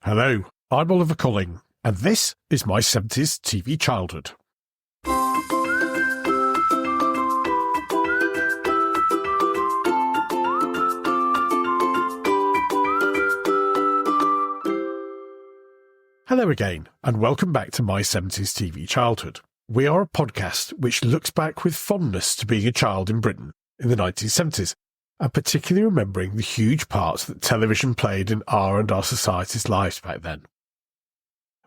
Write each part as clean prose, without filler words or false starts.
Hello, I'm Oliver Colling, and this is my 70s TV childhood. Hello again, and welcome back to my 70s TV childhood. We are a podcast which looks back with fondness to being a child in Britain in the 1970s, and particularly remembering the huge parts that television played in our and our society's lives back then.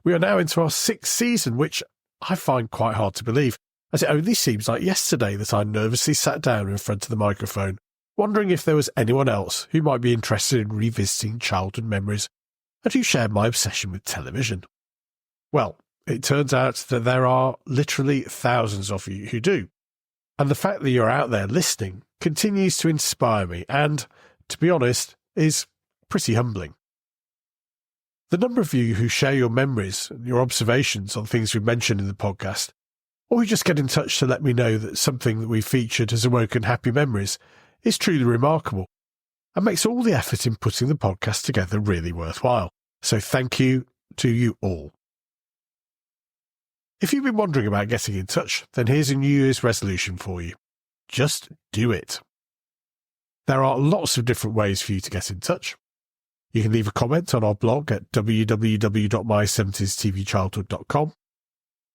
We are now into our 6th season, which I find quite hard to believe, as it only seems like yesterday that I nervously sat down in front of the microphone, wondering if there was anyone else who might be interested in revisiting childhood memories and who shared my obsession with television. Well, it turns out that there are literally thousands of you who do, and the fact that you're out there listening continues to inspire me and, to be honest, is pretty humbling. The number of you who share your memories and your observations on things we've mentioned in the podcast, or who just get in touch to let me know that something that we've featured has awoken happy memories, is truly remarkable and makes all the effort in putting the podcast together really worthwhile. So thank you to you all. If you've been wondering about getting in touch, then here's a New Year's resolution for you. Just do it. There are lots of different ways for you to get in touch. You can leave a comment on our blog at www.my70stvchildhood.com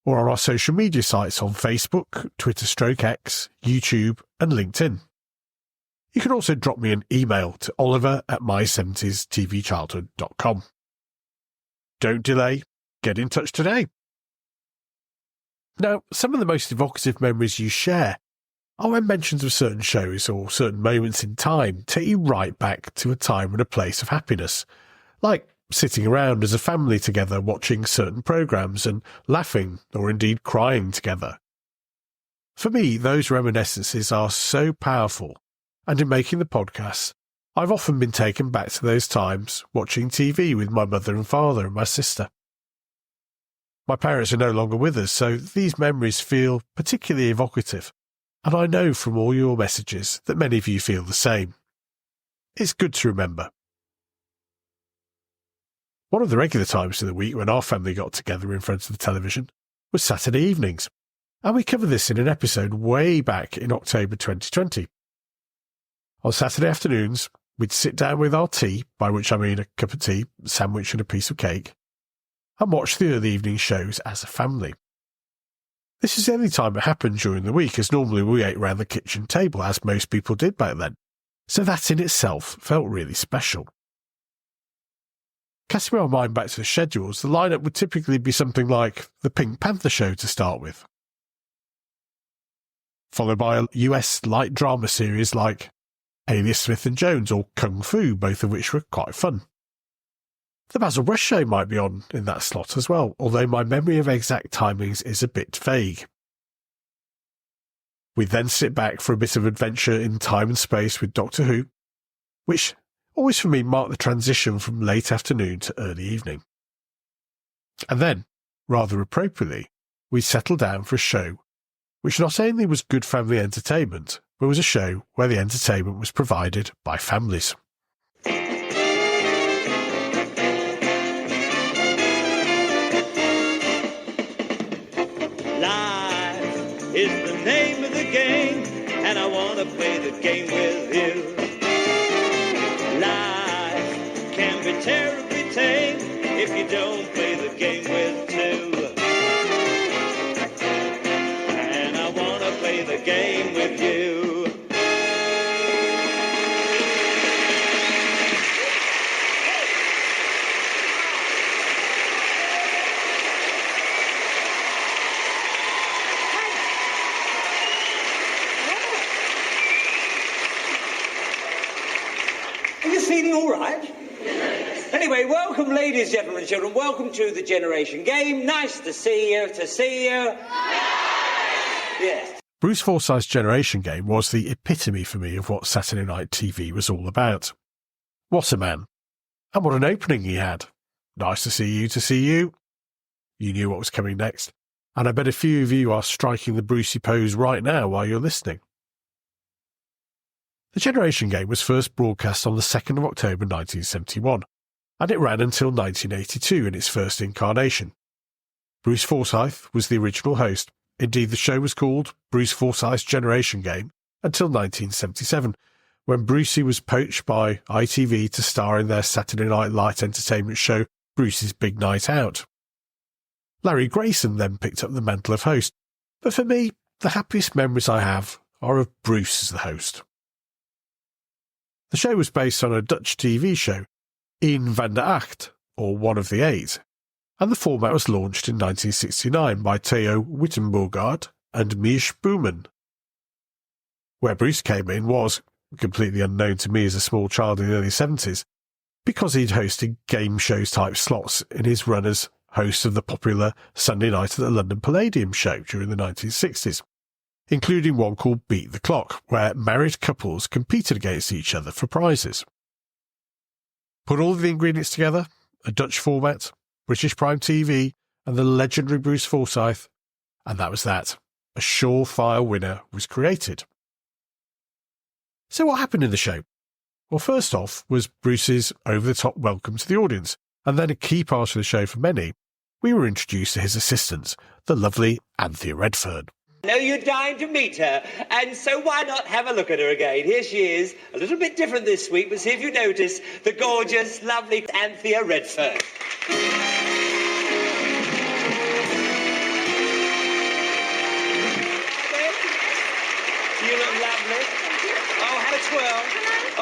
or on our social media sites on Facebook, Twitter/X, YouTube and LinkedIn. You can also drop me an email to oliver@my70stvchildhood.com. Don't delay, get in touch today. Now, some of the most evocative memories you share are when mentions of certain shows or certain moments in time take you right back to a time and a place of happiness, like sitting around as a family together watching certain programmes and laughing or indeed crying together. For me, those reminiscences are so powerful, and in making the podcast, I've often been taken back to those times watching TV with my mother and father and my sister. My parents are no longer with us, so these memories feel particularly evocative, and I know from all your messages that many of you feel the same. It's good to remember. One of the regular times of the week when our family got together in front of the television was Saturday evenings, and we covered this in an episode way back in October 2020. On Saturday afternoons, we'd sit down with our tea, by which I mean a cup of tea, a sandwich and a piece of cake, and watch the early evening shows as a family. This is the only time it happened during the week, as normally we ate round the kitchen table, as most people did back then, so that in itself felt really special. Casting my mind back to the schedules, the lineup would typically be something like the Pink Panther show to start with, followed by a US light drama series like Alias Smith and Jones or Kung Fu, both of which were quite fun. The Basil Brush show might be on in that slot as well, although my memory of exact timings is a bit vague. We then sit back for a bit of adventure in time and space with Doctor Who, which always for me marked the transition from late afternoon to early evening. And then, rather appropriately, we settled down for a show which not only was good family entertainment, but was a show where the entertainment was provided by families. Is the name of the game, and I want to play the game with you. Life can be terribly tame if you don't play the game with two. And I want to play the game with you. Feeling all right? Anyway, welcome, ladies, gentlemen, children. Welcome to the Generation Game. Nice to see you. Yes. Bruce Forsyth's Generation Game was the epitome for me of what Saturday night TV was all about. What a man. And what an opening he had. Nice to see you. You knew what was coming next. And I bet a few of you are striking the Brucey pose right now while you're listening. The Generation Game was first broadcast on the 2nd of October 1971, and it ran until 1982 in its first incarnation. Bruce Forsyth was the original host. Indeed, the show was called Bruce Forsyth's Generation Game until 1977, when Brucey was poached by ITV to star in their Saturday Night Light entertainment show Bruce's Big Night Out. Larry Grayson then picked up the mantle of host, but for me, the happiest memories I have are of Bruce as the host. The show was based on a Dutch TV show, Een van de Acht, or One of the Eight, and the format was launched in 1969 by Theo Wittenborgaard and Mies Bouwman. Where Bruce came in was, completely unknown to me as a small child in the early 70s, because he'd hosted game shows type slots in his run as host of the popular Sunday Night at the London Palladium show during the 1960s, including one called Beat the Clock, where married couples competed against each other for prizes. Put all of the ingredients together, a Dutch format, British Prime TV, and the legendary Bruce Forsyth, and that was that. A surefire winner was created. So what happened in the show? Well, first off was Bruce's over-the-top welcome to the audience, and then a key part of the show for many, we were introduced to his assistant, the lovely Anthea Redfern. I know you're dying to meet her, and so why not have a look at her again? Here she is, a little bit different this week, but see if you notice, the gorgeous, lovely Anthea Redfern. You look lovely. Oh, have a twirl.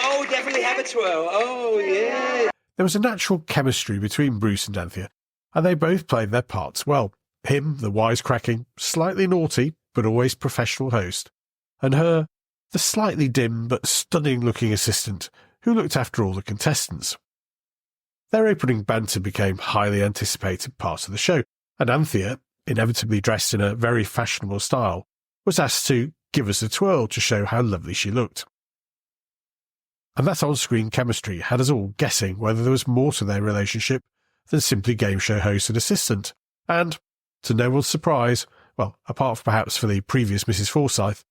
Oh, definitely have a twirl. Oh, yeah. There was a natural chemistry between Bruce and Anthea, and they both played their parts well. Him, the wisecracking, slightly naughty, but always professional host, and her, the slightly dim but stunning-looking assistant who looked after all the contestants. Their opening banter became highly anticipated part of the show, and Anthea, inevitably dressed in a very fashionable style, was asked to give us a twirl to show how lovely she looked. And that on-screen chemistry had us all guessing whether there was more to their relationship than simply game show host and assistant, and, to no one's surprise, well, apart from perhaps for the previous Mrs. Forsyth,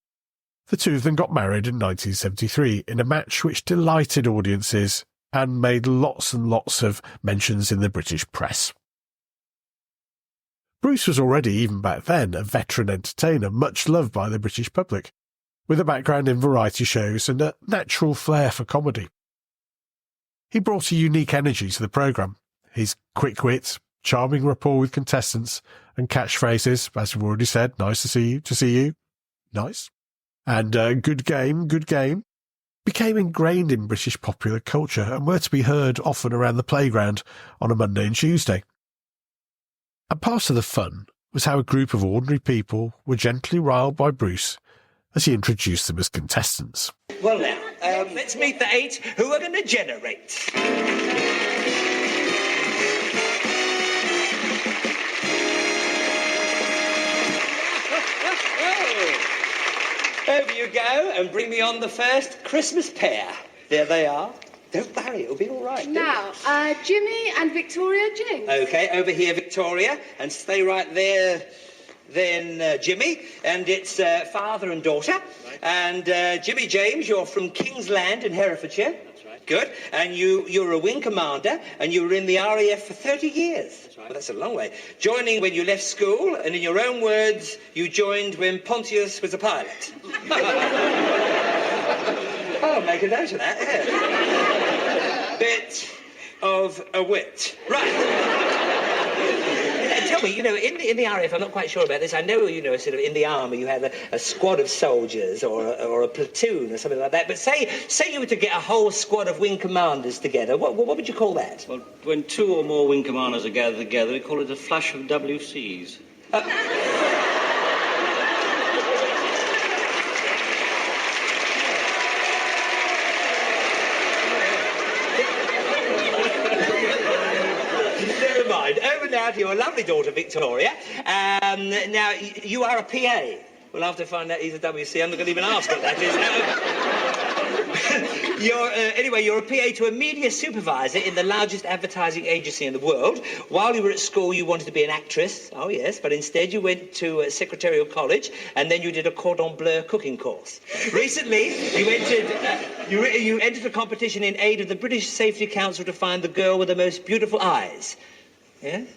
the two of them got married in 1973 in a match which delighted audiences and made lots and lots of mentions in the British press. Bruce was already, even back then, a veteran entertainer much loved by the British public, with a background in variety shows and a natural flair for comedy. He brought a unique energy to the programme. His quick wit, charming rapport with contestants, and catchphrases, as we've already said, nice to see you, nice, and good game, became ingrained in British popular culture and were to be heard often around the playground on a Monday and Tuesday. And part of the fun was how a group of ordinary people were gently riled by Bruce as he introduced them as contestants. Well now, let's meet the 8 who are going to generate. Over you go, and bring me on the first Christmas pair. There they are. Don't worry, it'll be all right. Now, Jimmy and Victoria James. OK, over here, Victoria, and stay right there, then Jimmy, and it's father and daughter. Right. And Jimmy James, you're from Kingsland in Herefordshire. That's right. Good. And you're a wing commander, and you were in the RAF for 30 years. That's right. Well, that's a long way. Joining when you left school, and in your own words, you joined when Pontius was a pilot. I'll make a note of that, yeah. Bit of a wit. Right. Tell me, in the RAF, I'm not quite sure about this. I know, sort of in the army you had a squad of soldiers or a platoon or something like that. But say you were to get a whole squad of wing commanders together, what would you call that? Well, when 2 or more wing commanders are gathered together, we call it a flush of WCs. Never mind. Over now to your lovely daughter, Victoria. Now, you are a PA. We'll have to find out he's a WC. I'm not going to even ask what that is. You're a PA to a media supervisor in the largest advertising agency in the world. While you were at school, you wanted to be an actress. Oh, yes, but instead you went to secretarial college, and then you did a cordon bleu cooking course. Recently, you entered a competition in aid of the British Safety Council to find the girl with the most beautiful eyes. Yes?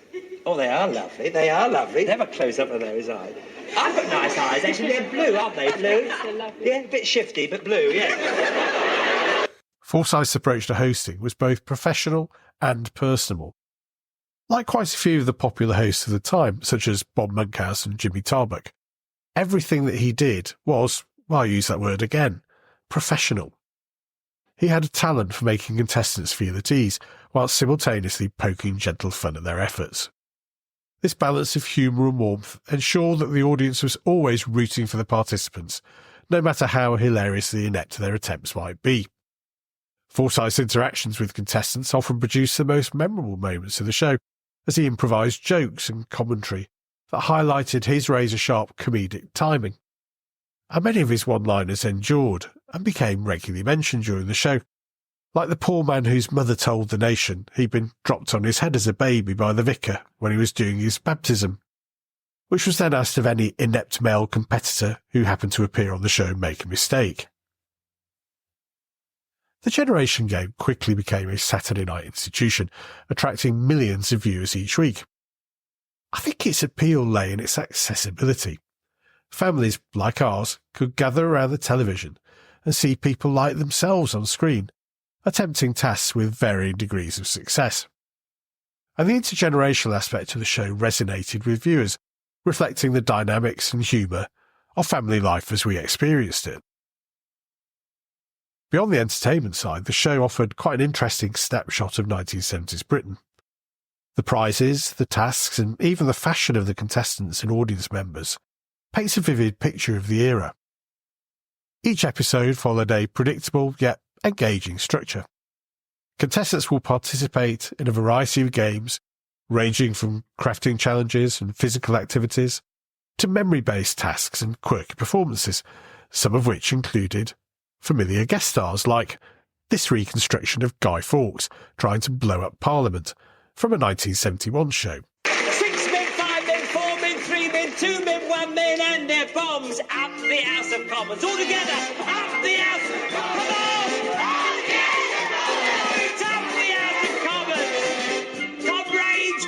Oh, they are lovely. They are lovely. Have a close-up of those eyes. I've got nice eyes, actually. They're blue, aren't they? Blue? They're lovely. Yeah, a bit shifty, but blue, yeah. Forsyth's approach to hosting was both professional and personable. Like quite a few of the popular hosts of the time, such as Bob Monkhouse and Jimmy Tarbuck, everything that he did was, well, I'll use that word again, professional. He had a talent for making contestants feel at ease, while simultaneously poking gentle fun at their efforts. This balance of humour and warmth ensured that the audience was always rooting for the participants, no matter how hilariously inept their attempts might be. Forsyth's interactions with contestants often produced the most memorable moments of the show, as he improvised jokes and commentary that highlighted his razor-sharp comedic timing. And many of his one-liners endured and became regularly mentioned during the show, like the poor man whose mother told the nation he'd been dropped on his head as a baby by the vicar when he was doing his baptism, which was then asked of any inept male competitor who happened to appear on the show and make a mistake. The Generation Game quickly became a Saturday night institution, attracting millions of viewers each week. I think its appeal lay in its accessibility. Families like ours could gather around the television and see people like themselves on screen, attempting tasks with varying degrees of success. And the intergenerational aspect of the show resonated with viewers, reflecting the dynamics and humour of family life as we experienced it. Beyond the entertainment side, the show offered quite an interesting snapshot of 1970s Britain. The prizes, the tasks, and even the fashion of the contestants and audience members paints a vivid picture of the era. Each episode followed a predictable yet engaging structure. Contestants will participate in a variety of games, ranging from crafting challenges and physical activities to memory-based tasks and quirky performances, some of which included familiar guest stars like this reconstruction of Guy Fawkes trying to blow up Parliament from a 1971 show. 6 men, 5 men, 4 men, 3 men, 2 men, 1 man and their bombs up the House of Commons. All together, up the House of Commons.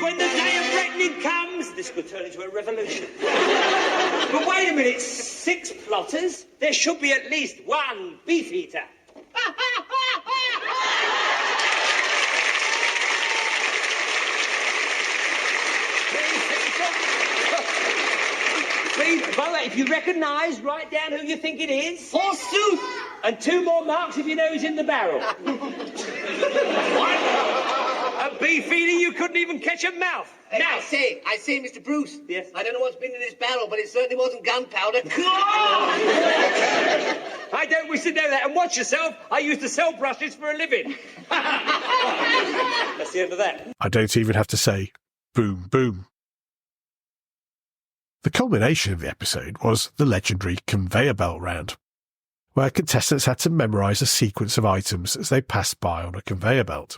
When the day of reckoning comes, this could turn into a revolution. But wait a minute, 6 plotters? There should be at least 1 beefeater. Please, by the way, if you recognise, write down who you think it is. Forsooth! And 2 more marks if you know who's in the barrel. What? A beefeater you couldn't even catch a mouth. Hey, I say, Mr. Bruce. Yes? I don't know what's been in this barrel, but it certainly wasn't gunpowder. I don't wish to know that. And watch yourself. I used to sell brushes for a living. That's the end of that. I don't even have to say, boom, boom. The culmination of the episode was the legendary conveyor belt round, where contestants had to memorise a sequence of items as they passed by on a conveyor belt.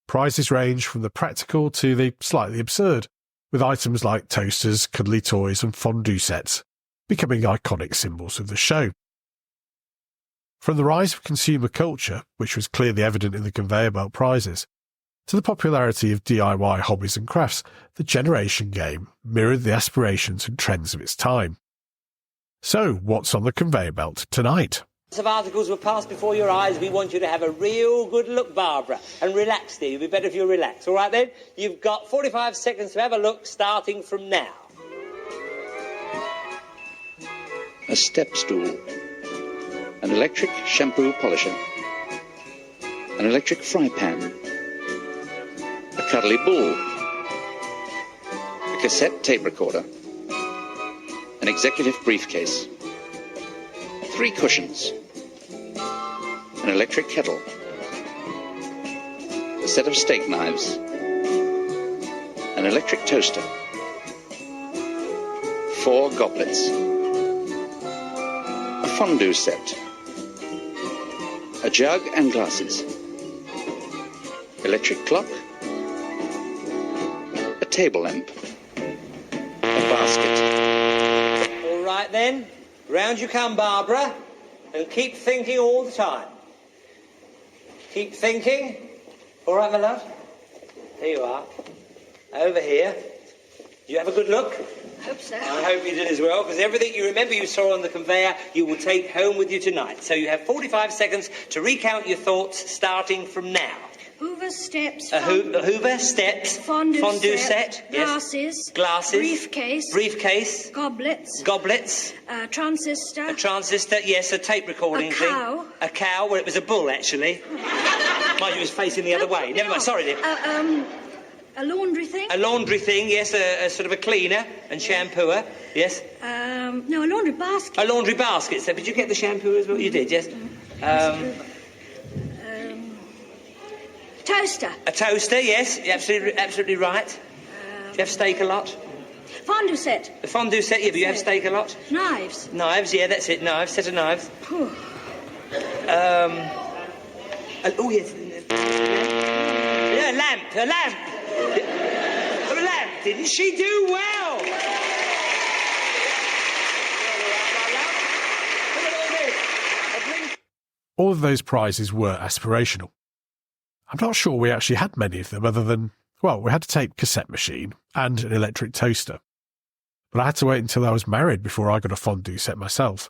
Prizes range from the practical to the slightly absurd, with items like toasters, cuddly toys and fondue sets becoming iconic symbols of the show. From the rise of consumer culture, which was clearly evident in the conveyor belt prizes, to the popularity of DIY hobbies and crafts, the Generation Game mirrored the aspirations and trends of its time. So, what's on the conveyor belt tonight? Of articles were passed before your eyes. We want you to have a real good look, Barbara, and relax, dear. It'd be better if you relax. All right, then? You've got 45 seconds to have a look, starting from now. A step stool, an electric shampoo polisher, an electric fry pan, a cuddly bull, a cassette tape recorder, an executive briefcase, 3 cushions, an electric kettle, a set of steak knives, an electric toaster, 4 goblets, a fondue set, a jug and glasses, electric clock, a table lamp, a basket. All right then, round you come, Barbara, and keep thinking all the time. Keep thinking. All right, my love? Here you are. Over here. Did you have a good look? Hope so. I hope you did as well, because everything you remember you saw on the conveyor, you will take home with you tonight. So you have 45 seconds to recount your thoughts, starting from now. Hoover steps. Hoover steps. Fondue set. Glasses. Yes. Glasses. Briefcase. Goblets. Transistor. A transistor, yes, a tape recording A thing. cow. A cow, well, it was a bull, actually. Mind you, it was facing the other way. Never mind, sorry, dear. A laundry thing. A laundry thing, yes, a sort of a cleaner and shampooer, yes. No, a laundry basket. A laundry basket. So, did you get the shampoo as well? You did, yes. Toaster. A toaster, yes, you're absolutely right. Do you have steak a lot? Fondue set. The fondue set, yeah, but you have steak a lot? Knives. Knives, yeah, that's it, knives, set of knives. Whew. Oh, yes. Yeah, a lamp. A lamp, didn't she do well? All of those prizes were aspirational. I'm not sure we actually had many of them other than, well, we had a tape cassette machine and an electric toaster. But I had to wait until I was married before I got a fondue set myself.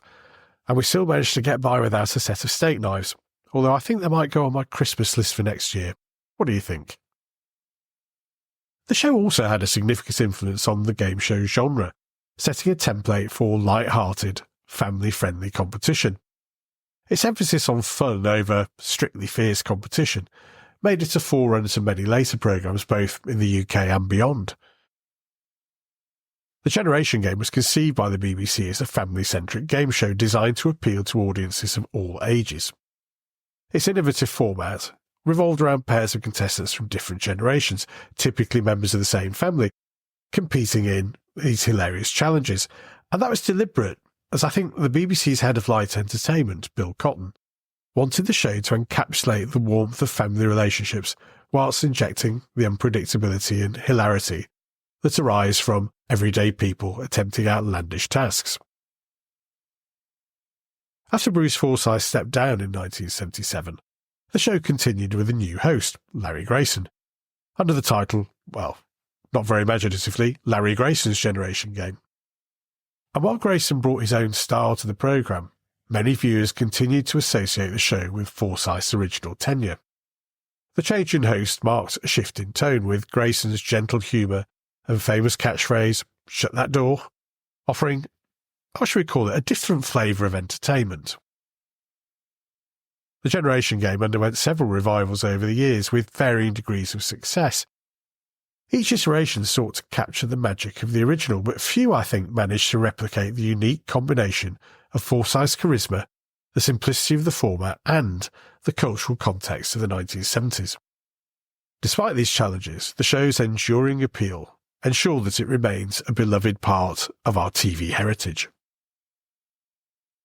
And we still managed to get by without a set of steak knives, although I think they might go on my Christmas list for next year. What do you think? The show also had a significant influence on the game show genre, setting a template for light-hearted, family-friendly competition. Its emphasis on fun over strictly fierce competition made it a forerunner to many later programmes both in the UK and beyond. The Generation Game was conceived by the BBC as a family-centric game show designed to appeal to audiences of all ages. Its innovative format revolved around pairs of contestants from different generations, typically members of the same family, competing in these hilarious challenges. And that was deliberate, as I think the BBC's head of light entertainment, Bill Cotton, wanted the show to encapsulate the warmth of family relationships whilst injecting the unpredictability and hilarity that arise from everyday people attempting outlandish tasks. After Bruce Forsyth stepped down in 1977, the show continued with a new host, Larry Grayson, under the title, well, not very imaginatively, Larry Grayson's Generation Game. And while Grayson brought his own style to the programme, many viewers continued to associate the show with Forsyth's original tenure. The change in host marked a shift in tone, with Grayson's gentle humour and famous catchphrase, "Shut that door," offering, how should we call it, a different flavour of entertainment. The Generation Game underwent several revivals over the years with varying degrees of success. Each iteration sought to capture the magic of the original, but few, I think, managed to replicate the unique combination of Forsyth's charisma, the simplicity of the format, and the cultural context of the 1970s. Despite these challenges, the show's enduring appeal ensured that it remains a beloved part of our TV heritage.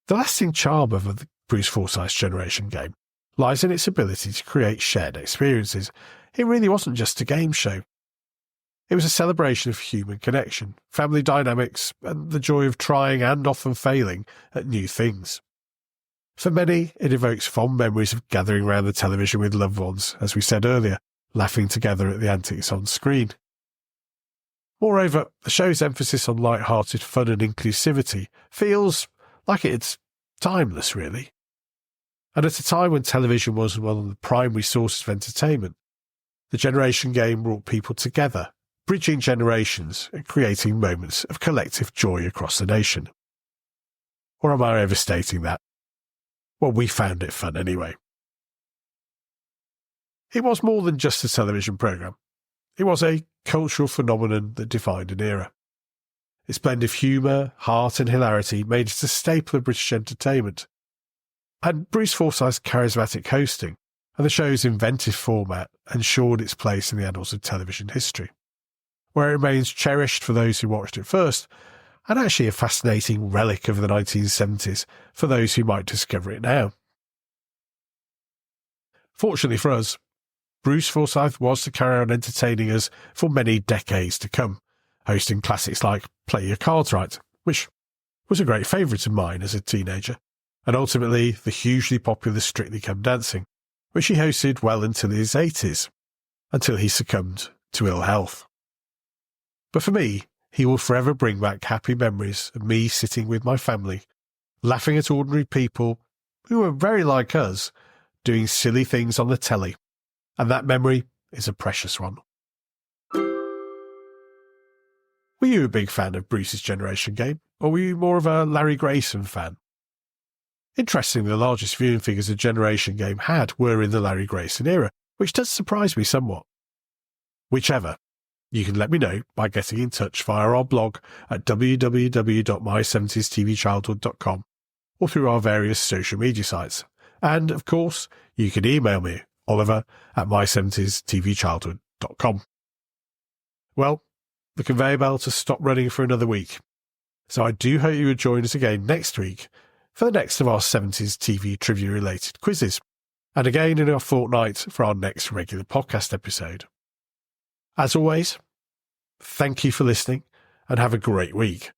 The lasting charm of the Bruce Forsyth's Generation Game lies in its ability to create shared experiences. It really wasn't just a game show. It was a celebration of human connection, family dynamics, and the joy of trying and often failing at new things. For many, it evokes fond memories of gathering around the television with loved ones, as we said earlier, laughing together at the antics on screen. Moreover, the show's emphasis on light-hearted fun and inclusivity feels like it's timeless, really. And at a time when television was one of the primary sources of entertainment, the Generation Game brought people together, bridging generations and creating moments of collective joy across the nation. Or am I overstating that? Well, we found it fun anyway. It was more than just a television programme. It was a cultural phenomenon that defined an era. Its blend of humour, heart and hilarity made it a staple of British entertainment. And Bruce Forsyth's charismatic hosting and the show's inventive format ensured its place in the annals of television history, where it remains cherished for those who watched it first, and actually a fascinating relic of the 1970s for those who might discover it now. Fortunately for us, Bruce Forsyth was to carry on entertaining us for many decades to come, hosting classics like Play Your Cards Right, which was a great favourite of mine as a teenager, and ultimately the hugely popular Strictly Come Dancing, which he hosted well until his 80s, until he succumbed to ill health. But for me, he will forever bring back happy memories of me sitting with my family, laughing at ordinary people who were very like us, doing silly things on the telly, and that memory is a precious one. Were you a big fan of Bruce's Generation Game, or were you more of a Larry Grayson fan? Interestingly, the largest viewing figures a Generation Game had were in the Larry Grayson era, which does surprise me somewhat. Whichever, you can let me know by getting in touch via our blog at www.my70stvchildhood.com or through our various social media sites. And, of course, you can email me, oliver@my70stvchildhood.com. Well, the conveyor belt has stopped running for another week, so I do hope you will join us again next week for the next of our 70s TV trivia-related quizzes, and again in our fortnight for our next regular podcast episode. As always, thank you for listening and have a great week.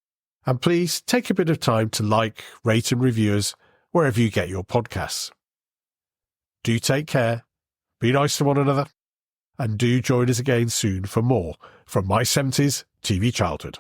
And please take a bit of time to like, rate and review us wherever you get your podcasts. Do take care, be nice to one another, and do join us again soon for more from My 70s TV Childhood.